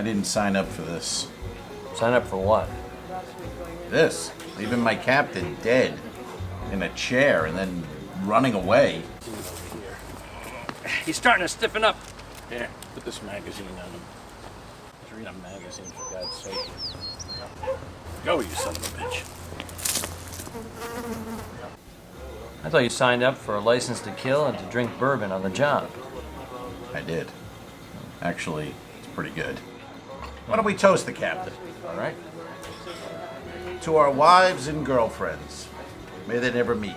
didn't sign up for this. Sign up for what? This. Leaving my captain dead in a chair and then running away. He's starting to stiffen up. Here, put this magazine on him. Let's read a magazine, for God's sake. Go, you son of a bitch. I thought you signed up for a license to kill and to drink bourbon on the job. I did. Actually, it's pretty good. Why don't we toast the captain? All right. To our wives and girlfriends. May they never meet.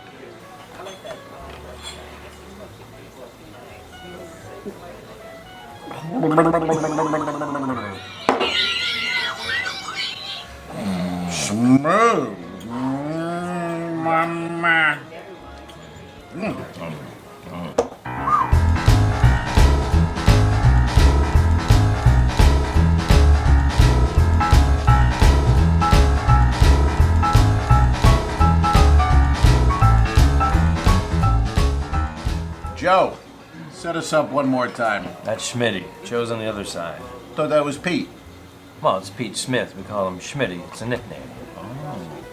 Smooth. Mama. Joe, set us up one more time. That's Schmitty. Joe's on the other side. Thought that was Pete. Well, it's Pete Smith. We call him Schmitty. It's a nickname.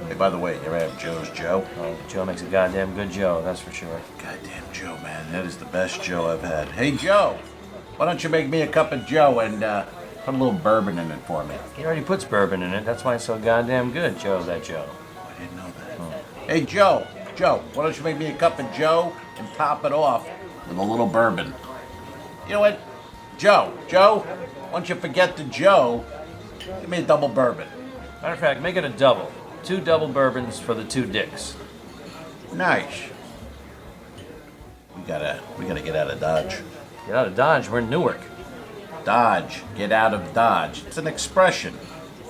Hey, by the way, you ever have Joe's Joe? Oh, Joe makes a goddamn good Joe, that's for sure. Goddamn Joe, man. That is the best Joe I've had. Hey, Joe, why don't you make me a cup of Joe and put a little bourbon in it for me? He already puts bourbon in it. That's why it's so goddamn good, Joe, that Joe. I didn't know that. Hey, Joe, why don't you make me a cup of Joe and top it off with a little bourbon? You know what? Joe, why don't you forget the Joe? Give me a double bourbon. Matter of fact, make it a double. 2 double bourbons for the 2 dicks. Nice. We gotta get out of Dodge. Get out of Dodge, we're in Newark. Dodge. Get out of Dodge. It's an expression.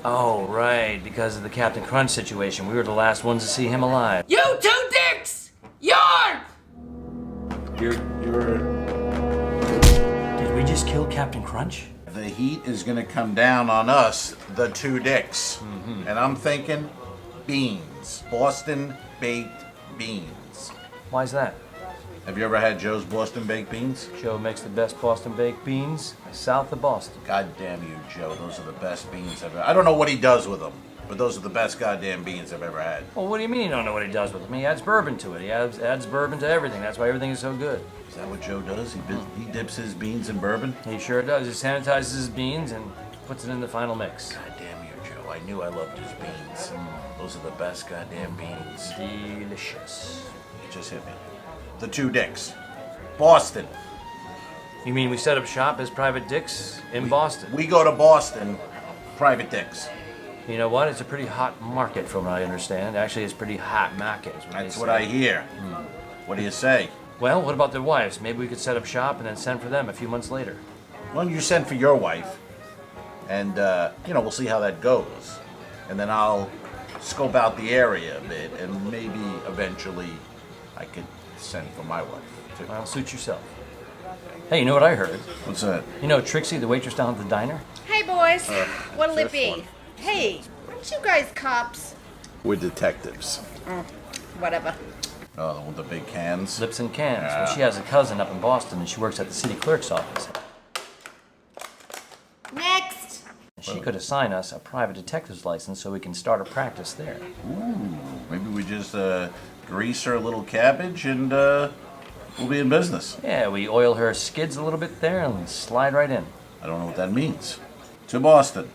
Oh, right, because of the Captain Crunch situation. We were the last ones to see him alive. You 2 dicks! Yarn! You're... Did we just kill Captain Crunch? The heat is gonna come down on us, the 2 dicks. And I'm thinking beans. Boston baked beans. Why's that? Have you ever had Joe's Boston baked beans? Joe makes the best Boston baked beans south of Boston. God damn you, Joe. Those are the best beans I've ever... I don't know what he does with them, but those are the best goddamn beans I've ever had. Well, what do you mean you don't know what he does with them? He adds bourbon to it. He adds bourbon to everything. That's why everything is so good. Is that what Joe does? He dips his beans in bourbon? He sure does. He sanitizes his beans and puts it in the final mix. God damn you, Joe. I knew I loved his beans. Those are the best goddamn beans. Delicious. It just hit me. The 2 dicks. Boston. You mean we set up shop as private dicks in Boston? We go to Boston, private dicks. You know what? It's a pretty hot market from what I understand. Actually, it's a pretty hot market. That's what I hear. What do you say? Well, what about their wives? Maybe we could set up shop and then send for them a few months later. Why don't you send for your wife? And, we'll see how that goes. And then I'll scope out the area a bit, and maybe eventually I could send for my wife, too. Well, suit yourself. Hey, you know what I heard? What's that? You know Trixie, the waitress down at the diner? Hey, boys. What'll it this be? one. Hey, aren't you guys cops? We're detectives. Whatever. Oh, with the big cans? Lips and cans. Yeah. Well, she has a cousin up in Boston, and she works at the city clerk's office. Next. She could assign us a private detective's license so we can start a practice there. Ooh, maybe we just grease her little cabbage and we'll be in business. Yeah, we oil her skids a little bit there and slide right in. I don't know what that means. To Boston.